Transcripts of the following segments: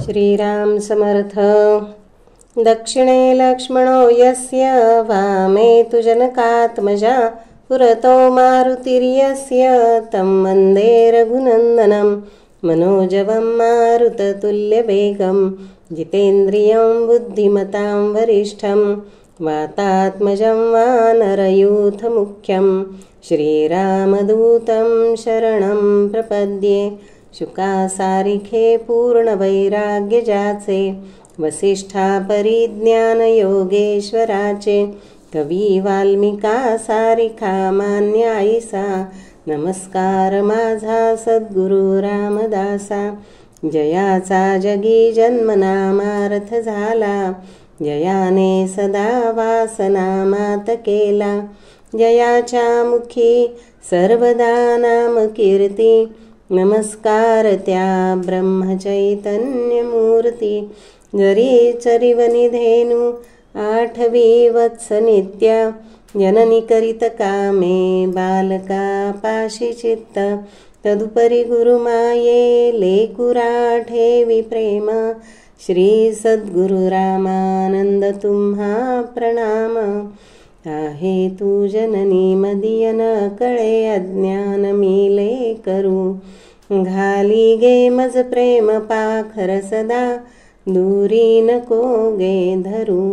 श्रीराम समर्थ। दक्षिणे लक्ष्मणो यस्य वामे तु जनकात्मजा पुरतो मारुतिर्यस्य तं वन्दे रघुनन्दनं मनोजवं मारुततुल्यवेगं जितेन्द्रियं बुद्धिमतां वरिष्ठं वातात्मजं वानरयूथमुख्यं श्रीरामदूतं शरणं प्रपद्ये। शुकासारिखे पूर्णवैराग्य जाचे वसिष्ठा परिज्ञान योगेश्वराचे कवी वाल्मिका सारिखा मान्य आईसा नमस्कार माझा सद्गुरु रामदासा। जयाचा जगी जन्मनामार्थ झाला जयाने सदा वासना मात केला जयाच्या मुखी सर्वदा नाम कीर्ती नमस्कार त्या ब्रह्मचैतन्य मूर्ती। जरी चरिवनी धेनु आठवी वत्स नित्या जननी करीत कामे बालका पाशी चित्त तदुपरी गुरुमाये लेकुरा ठेवी प्रेम। श्री सद्गुरु रामानंद तुम्हा प्रणाम। आहे तू जननी मदियन कळे अज्ञान मिले करू घाली गे मज प्रेम पाखर सदा दूरी नको गे धरू।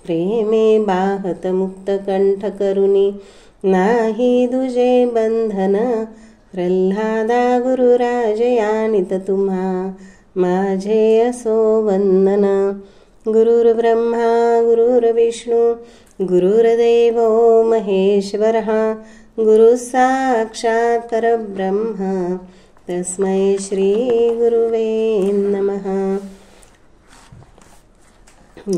प्रेमे बाहत मुक्त कंठ करुनी नाही दुजे बंधन प्रल्हादा गुरुराज यानित तुम्हा माझे असो वंदन। गुरुर्ब्रह्मा गुरुर्विष्णू गुरुर्देवो महेश्वरः गुरु साक्षात् परब्रह्म तस्मै श्री गुरुवे नमः।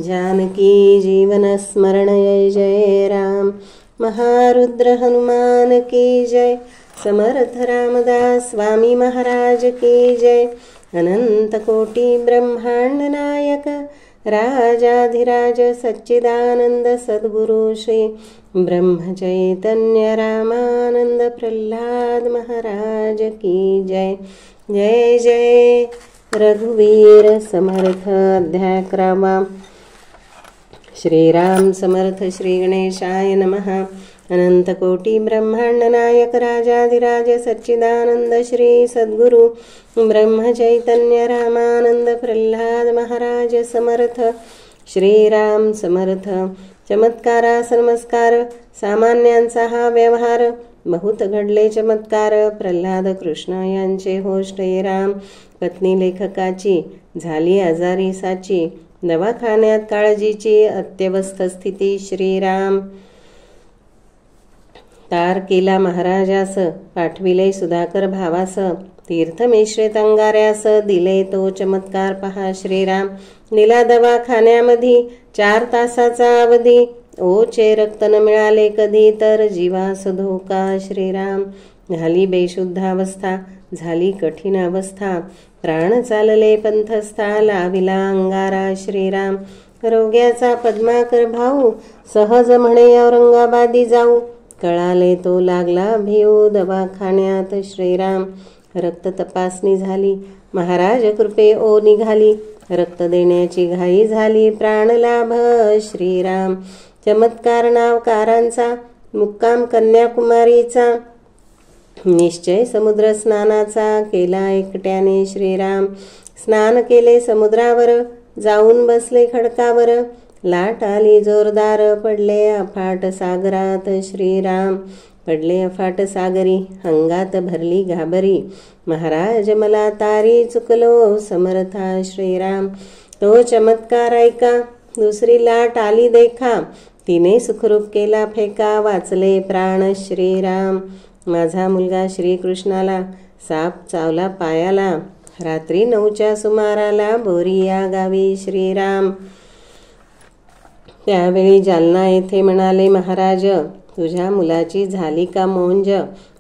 जानकी जीवन स्मरण जय जय राम। महारुद्र हनुमान की जय। समर्थ रामदास स्वामी महाराज की जय। अनंत कोटि ब्रह्मांड नायक राजाधिराज सच्चिदानंद सद्गुरु श्री ब्रह्मचैतन्य रामानंद प्रल्हाद महाराज की जय। जय जय रघुवीर समर्थ। अध्याय 11। श्रीराम समर्थ। श्री गणेशाय नमः। अनंत कोटि ब्रह्मांड नायक राजाधिराज सच्चिदानंद श्री सद्गुरु ब्रह्म चैतन्य रामानंद प्रल्हाद महाराज समर्थ। श्रीराम समर्थ। चमत्कारास नमस्कार। सामान्यांचा हा व्यवहार बहुत घडले चमत्कार। प्रल्हाद कृष्ण यांचे होष्ट राम। पत्नी लेखकाची झाली आजारी साची दवाखान्यात काळजीची अत्यवस्थ स्थिती। श्रीराम तार केला महाराजास पाठविले सुधाकर भावास तीर्थमिश्रित अंगाऱ्यास दिले तो चमत्कार पहा। श्रीराम दिला दवाखान्यामध्ये 4 तासाचा अवधी ओचे रक्त न मिळाले कधी तर जीवास धोका। श्रीराम झाली बेशुद्धावस्था झाली कठीण अवस्था प्राण चालले पंथस्था लाविला अंगारा। श्रीराम रोग्याचा पद्माकर भाऊ सहज म्हणे औरंगाबादी जाऊ कळाले तो लागला भिऊ दवाखान्यात। श्रीराम रक्त तपासणी झाली महाराज कृपे ओ निघाली रक्त देण्याची घाई झाली प्राण लाभ। श्रीराम चमत्कार नावकारांचा मुक्काम कन्याकुमारीचा निश्चय समुद्र स्नानाचा केला एकट्याने। श्रीराम स्नान केले समुद्रावर जाऊन बसले खडकावर लाट आली जोरदार पडले अफाट सागरात। श्रीराम पडले अफाट सागरी अंगात भरली घाबरी महाराज मला तारी चुकलो समर्था। श्रीराम तो चमत्कार ऐका दुसरी लाट आली देखा तिने सुखरूप केला फेका वाचले प्राण। श्रीराम माझा मुलगा श्रीकृष्णाला साप चावला पायाला रात्री 9च्या सुमाराला बोरिया गावी। श्रीराम त्यावेळी जालना येथे म्हणाले महाराज तुझ्या मुलाची झाली का मोंज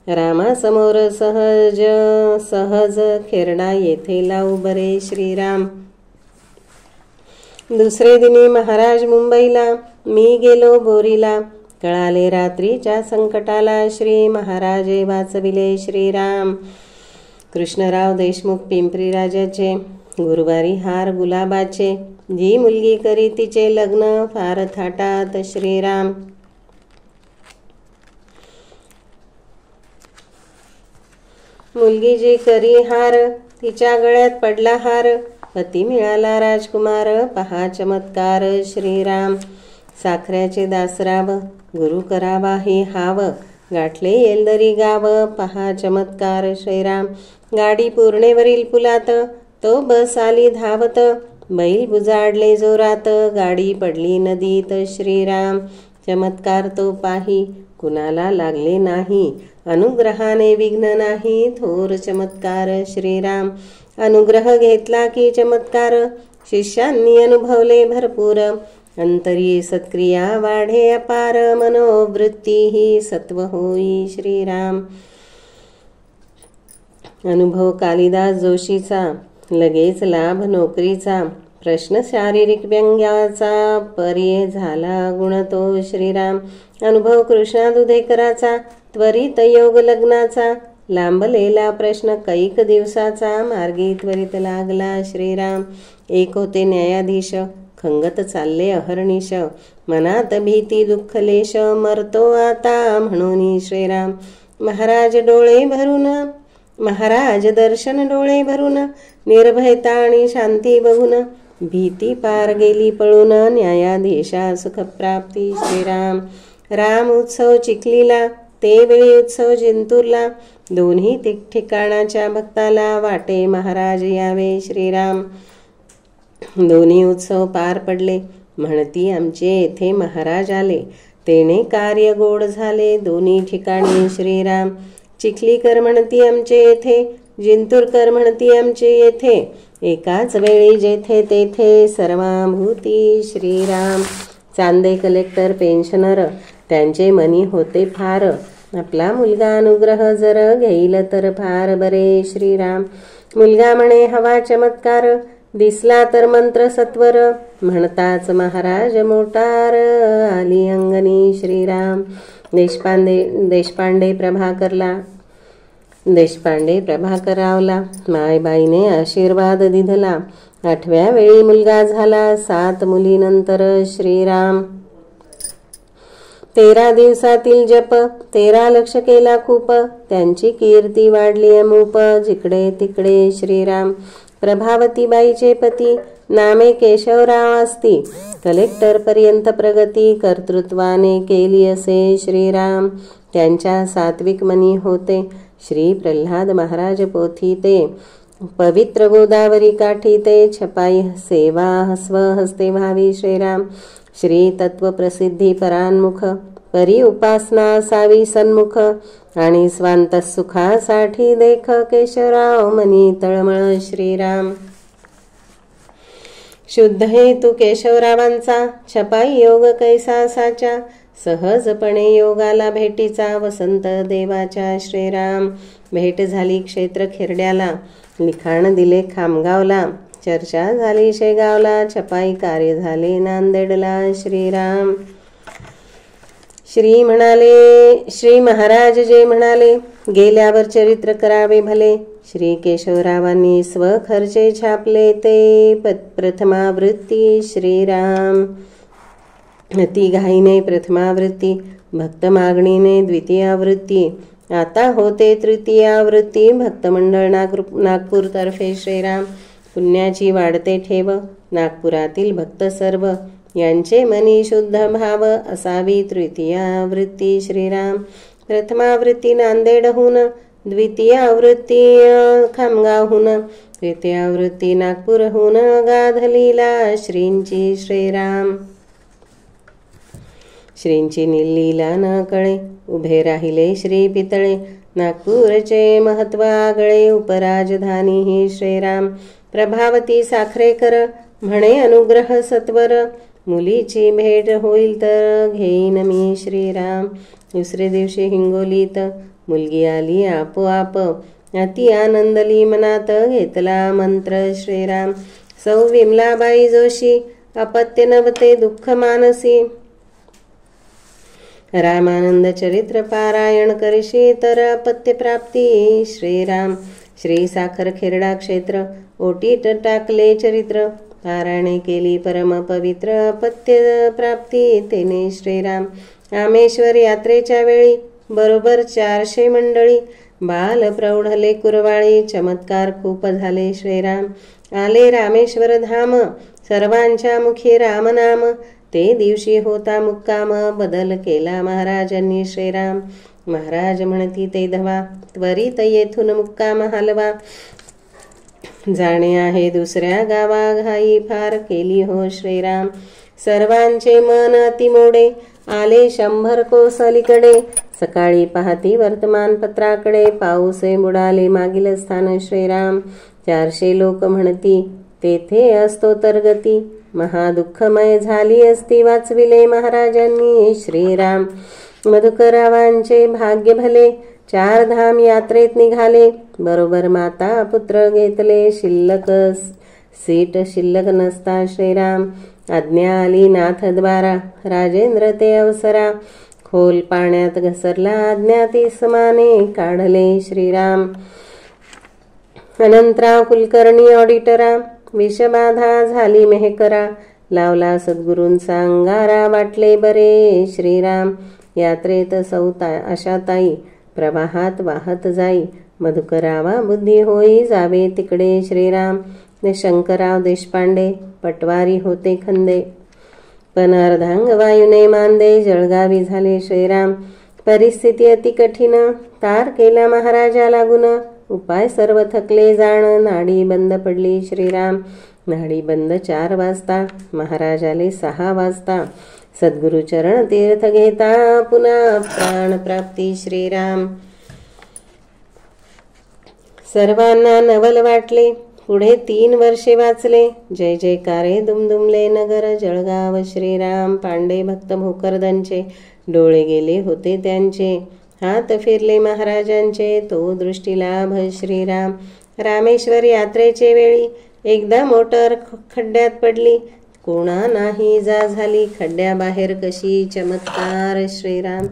रामासमोर सहज सहज खेरडा येथे लावू बरे। श्रीराम दुसरे दिनी महाराज मुंबईला मी गेलो बोरीला कळाले रात्रीच्या संकटाला श्री महाराजे वाचविले. श्रीराम. कृष्णराव देशमुख पिंपरी राजाचे गुरुवारी हार गुलाबाचे, जी मुलगी करी तिचे लग्न, फार थाटात श्रीराम. मुलगी जी करी हार, तिच्या गळ्यात पडला हार, पती मिळाला राजकुमार, पहा चमत्कार श्रीराम. साखऱ्याचे दासराव, गुरु करावा ही हाव, गाठले येलदरी गाव, पहा चमत्कार श्रीराम. गाडी पूर्णेवरील पुलात, तो बस आली धावत, बैल बुजाडले जोरात, गाडी पडली नदीत श्रीराम. चमत्कार तो पाही, कुणाला लागले नाही, अनुग्रहाने विघ्न नाही, थोर चमत्कार श्रीराम. अनुग्रह घेतला की चमत्कार, शिष्यांनी अनुभवले भरपूर, अंतरी सत्क्रिया वाढे अपार, मनोवृत्ती ही सत्व होई श्रीराम. अनुभव कालिदास जोशीचा, लगेच लाभ नोकरीचा, प्रश्न शारीरिक व्यंग्याचा, पर्याय झाला गुण तो श्रीराम. अनुभव कृष्णा दुधेकराचा, त्वरित योग लग्नाचा, लांबलेला प्रश्न कैक दिवसाचा, मार्गी त्वरित लागला श्रीराम. एक होते न्यायाधीश, खंगत चालले अहर्निश, मनात भीती दुःखलेश, मरतो आता म्हणून श्रीराम. महाराज डोळे भरून, महाराज दर्शन डोळे भरून, निर्भयता आणि शांती बघून, भीती पार गेली पळून, न्यायाधीशा सुखप्राप्ती श्रीराम. राम उत्सव चिखलीला, ते वेळी उत्सव जिंतूरला, दोन्ही ठिकाणाच्या भक्ताला वाटे महाराज यावे श्रीराम. दोन्ही उत्सव पार पडले, म्हणती आमचे येथे महाराज आले, तेने कार्य गोड झाले दोन्ही ठिकाणी श्रीराम. चिखलीकर म्हणती आमचे येथे, जिंतूरकर म्हणती आमचे येथे, एकाच वेळी जेथे तेथे सर्वाभूती श्रीराम. चांदे कलेक्टर पेन्शनर, त्यांचे मनी होते फार, आपला मुलगा अनुग्रह जर घेईल तर फार बरे श्रीराम. मुलगा म्हणे हवा चमत्कार, दिसला तर मंत्र सत्वर, म्हणताच महाराज मोटार, आली अंगणी श्रीराम. देशपांडे प्रभाकररावला, मायबाईने आशीर्वाद दिधला, 8व्या वेळी मुलगा झाला, 7 मुलीनंतर श्रीराम. 13 दिवसातील जप, 13 लक्ष केला खूप, त्यांची कीर्ती वाढली अमूप, जिकडे तिकडे श्रीराम. प्रभावतीबाईचे पती, नामे केशवराव असती, कलेक्टर पर्यंत प्रगती, कर्तृत्वाने केली असे श्रीराम. त्यांच्या सात्विक मनी होते, श्री प्रल्हाद महाराज पोथी ते, पवित्र गोदावरी काठी ते, छपाई सेवा स्वहस्ते व्हावी श्रीराम. श्री तत्व प्रसिद्धी परान्मुख, परी उपासना असावी सन्मुख, आणि स्वांत सुखासाठी देख, केशवराव मनी तळमळ श्रीराम. शुद्ध हेतू केशवरावांचा, छपाई योग कैसा साचा, सहजपणे योगाला भेटीचा, वसंत देवाच्या श्रीराम. भेट झाली क्षेत्र खिरड्याला, लिखाण दिले खामगावला, चर्चा झाली शेगावला, छपाई कार्य झाले नांदेडला श्रीराम. श्री महाराज जे म्हणाले, गेल्यावर चरित्र करावे भले, श्री केशवरावांनी स्वखर्चे छापले ते, प्रथमावृत्ती श्रीराम. ती घाईने प्रथमावृत्ती, भक्त मागणीने द्वितीयावृत्ती, आता होते तृतीयावृत्ती, भक्तमंडळ नागपूर तर्फे श्रीराम. पुण्याची वाढते ठेव, नागपुरातील भक्त सर्व, यांचे मनी शुद्ध भाव, असावी तृतीयावृत्ती श्रीराम. प्रथमावृत्ती नांदेडहून, द्वितीयावृत्ती खामगावहून, तृतीयावृत्ती नागपूरहून, गाधलीला श्रींची श्रीराम. श्रींची लीला न कळे, उभे राहिले श्री पितळे, नागपूरचे महत्व आगळे, उपराजधानी ही श्रीराम. प्रभावती साखरेकर म्हणे अनुग्रह सत्वर, मुलीची भेट होईल तर घेईन मी श्रीराम. दुसरे दिवशी हिंगोलीत, मुलगी आली आपोआप, अति आनंदली मनात, घेतला मंत्र श्रीराम. सौ विमलाबाई जोशी, अपत्य नवते दुःख मानसी, रामानंद चरित्र पारायण करशी तर अपत्य प्राप्ती श्रीराम. श्री साखर खेरडा क्षेत्र, ओटीत टाकले चरित्र, पारायणे केली परम पवित्र, अपत्य प्राप्ती तेने श्रीराम. रामेश्वर यात्रेच्या वेळी बरोबर 400 मंडळी, बाल प्रौढले कुरवाळी, चमत्कार खूप झाले श्रीराम. आले रामेश्वर धाम, सर्वांच्या मुखी रामनाम, ते दिवशी होता मुक्काम, बदल केला महाराजांनी श्रीराम. महाराज म्हणती ते धवा, त्वरित येथून मुक्काम हलवा, जाणे आहे दुसऱ्या गावा, घाई फार केली हो श्रीराम. सर्वांचे मन अतिमोडे, आले 100 कोस अलीकडे, सकाळी पाहती वर्तमानपत्राकडे, पाऊसे बुडाले मागील स्थान श्रीराम. 400 लोक म्हणती तेथे असतो तर गती, महादुःखमय झाली असती, वाचविले महाराजांनी श्रीराम. मधुकरावांचे भाग्य भले, 4 धाम यात्रेत निघाले, बरोबर माता पुत्र घेतले, शिल्लक सीट शिल्लक नसता श्रीराम. आज्ञा आली नाथद्वारा, राजेंद्र ते अवसरा, खोल पाण्यात घसरला आज्ञा ती समाने, काढले श्रीराम. अनंतराव कुलकर्णी ऑडिटरा, विषबाधा झाली मेहकरा, लावला सद्गुरूंचा अंगारा, वाटले बरे श्रीराम. यात्रेत सौता आशाताई, प्रवाहात वाहत जाई, मधुकरावा बुद्धी होई, जावे तिकडे श्रीराम. शंकरराव देशपांडे, पटवारी होते खंदे, पण अर्धांग वायूने मांदे, जळगावी झाले श्रीराम. परिस्थिती अति कठीण, तार केला महाराजा लागून, उपाय सर्व थकले जाण, नाडी बंद पडली श्रीराम. नाडी बंद 4 वाजता, महाराजाले 6 वाजता, सद्गुरु चरण तीर्थ घेता, पुन्हा प्राण प्राप्ती श्रीराम. सर्वांना नवल वाटले, पुढे 3 वर्षे वाचले, जय जयकारे दुमदुमले नगर, जळगाव श्रीराम. पांडे भक्त भोकरदनचे, डोळे गेले होते त्यांचे, हात फिरले महाराजांचे, तो दृष्टीलाभ श्रीराम. रामेश्वर यात्रेचे वेळी एकदा मोटर खड्ड्यात पडली, कोणा नाही जा झाली, खड्ड्याबाहेर कशी, चमत्कार श्रीराम.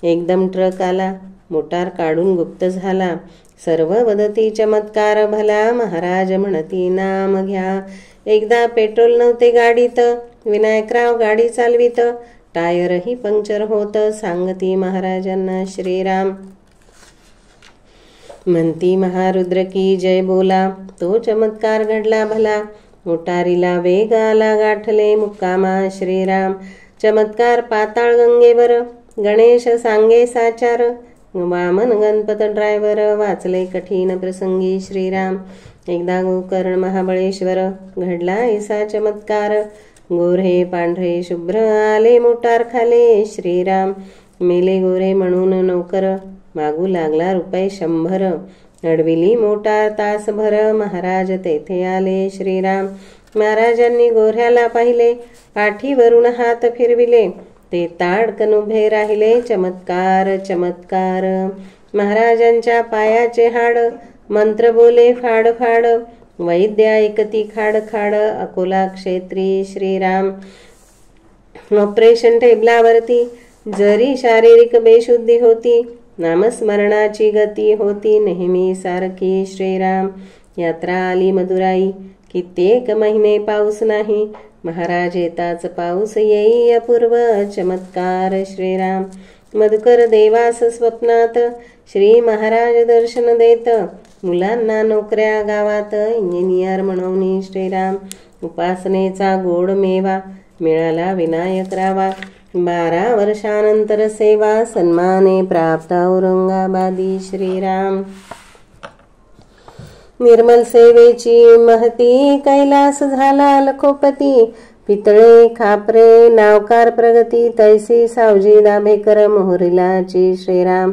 एकदम ट्रक आला, मोटार काढून गुप्त झाला, सर्व वदती चमत्कार भला, महाराज म्हणती नाम घ्या. एकदा पेट्रोल नव्हते गाडीत, विनायकराव गाडी चालवित, टायरही पंक्चर होत, सांगती महाराजांना श्रीराम. म्हणती महारुद्र की जय बोला, तो चमत्कार घडला भला, मोटारीला वेग आला, गाठले मुक्कामा श्रीराम. चमत्कार पाताळ गंगेवर, गणेश सांगे साचार, वामन गणपत ड्रायव्हर, वाचले कठीण प्रसंगी श्रीराम. एकदा गोकर्ण महाबळेश्वर, घडला ऐसा चमत्कार, गोरे पांढरे शुभ्र आले मोटार खाले श्रीराम. मेले गोरे म्हणून नोकर, मागू लागला रुपये 100, अडविली मोटार तासभर, महाराज तेथे आले श्रीराम. महाराजांनी गोऱ्याला पाहिले, पाठीवरून हात फिरविले, ते ताडकन उभे राहिले, चमत्कार चमत्कार. महाराजांच्या पायाचे हाड, मंत्र बोले फाड फाड, वैद्य ऐकती खाड खाड, अकोला क्षेत्री श्रीराम. ऑपरेशन टेबलावरती जरी शारीरिक बेशुद्धी होती, नामस्मरणाची गती होती नेहमी सारखी श्रीराम. यात्रा आली मदुराई, कित्येक महिने पाऊस नाही, महाराज येताच पाऊस येई, अपूर्व चमत्कार श्रीराम. मधुकर देवास स्वप्नात, श्री महाराज दर्शन देत, मुलांना नोकऱ्या गावात, इंजिनियर म्हणून श्रीराम. उपासनेचा गोड मेवा, मिळाला विनायक रावा, 12 वर्षानंतर सेवा, सन्माने प्राप्त औरंगाबादी श्रीराम. निर्मल सेवेची महती, कैलास झाला लखोपती, पितळे खापरे नावकार प्रगती, तैसी सावजी दाभेकर मोहरीलाची श्रीराम.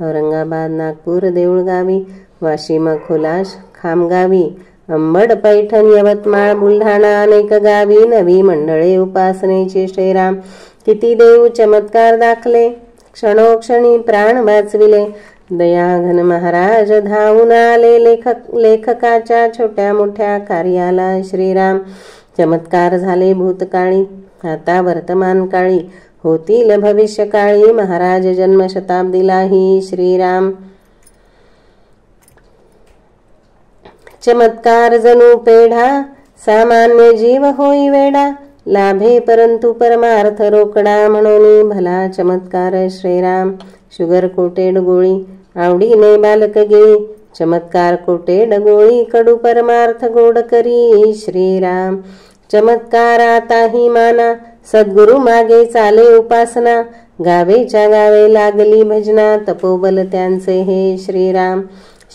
औरंगाबाद नागपूर देऊळगावी, वाशिम खोलाश खामगावी, अंबड पैठण यवतमाळ बुलढाणा अनेक गावी, नवी मंडळे उपासनेची श्रीराम. किती देव चमत्कार दाखले, क्षणोक्षणी प्राण वाचविले, दयाघन महाराज धावून आले, लेखकाच्या छोट्या मोठ्या कार्याला श्रीराम. चमत्कार झाले भूतकाळी, आता वर्तमान काळी, होतील भविष्यकाळी, महाराज जन्मशताब्दीलाही श्रीराम. चमत्कार जणू पेढा, सामान्य जीव होई वेडा, लाभे परंतु परमार्थ रोकडा, म्हणून भला चमत्कार श्रीराम. शुगर कोटेड गोळी, आवडीने बालक गिळी, चमत्कार कोटेड गोळी, कडू परमार्थ गोड करी श्रीराम. चमत्कार आताही माना, सद्गुरु मागे चाले उपासना, गावेच्या गावे लागली भजना, तपोबल त्यांचे हे श्रीराम.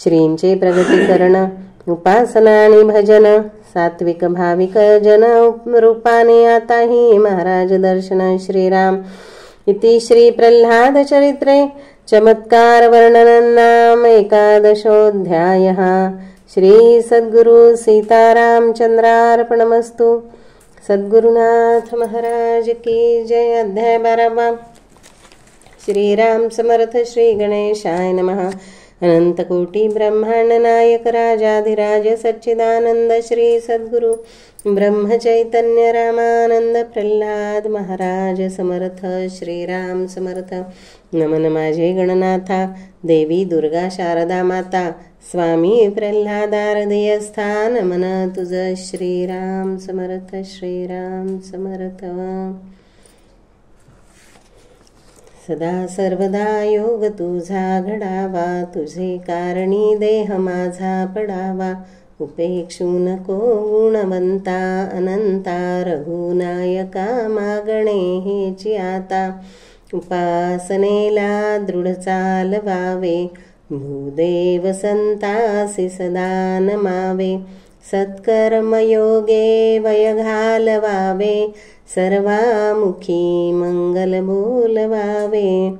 श्रींचे प्रगटीकरण, उपासना आणि भजन, सात्विक भाविक जन रूपाने आताही महाराज दर्शन श्रीराम. इति श्री प्रल्हाद चरित्रे चमत्कार वर्णननाम एकादशोऽध्यायः. श्री सद्गुरु सीतारामचंद्रार्पणमस्तु. सद्गुरुनाथ महाराज की जय. अध्याय 12. श्रीराम समर्थ. श्री गणेशाय नमः. अनंत कोटी ब्रह्मांड नायक राजाधिराज सच्चिदानंद श्री सद्गुरु ब्रह्म चैतन्य रामानंद प्रल्हाद महाराज समर्थ. श्रीराम समर्थ. नमन माझे गणनाथा, देवी दुर्गा शारदा माता, स्वामी प्रल्हादारदय स्थान, नमन तुझ श्रीराम समर्थ. श्रीराम समर्थ. सदा सर्वदा योग तुझा घडावा, तुझे कारणी देह माझा पडावा, उपेक्षू नको गुणवंता अनंता, रघुनायका मागणे हेची आता, उपासनेला दृढ चालवावे, भूदेव संतासी सदा नमावे, सत्कर्मयोगे वय घालवावे, सर्वामुखी मंगल बोलवावे.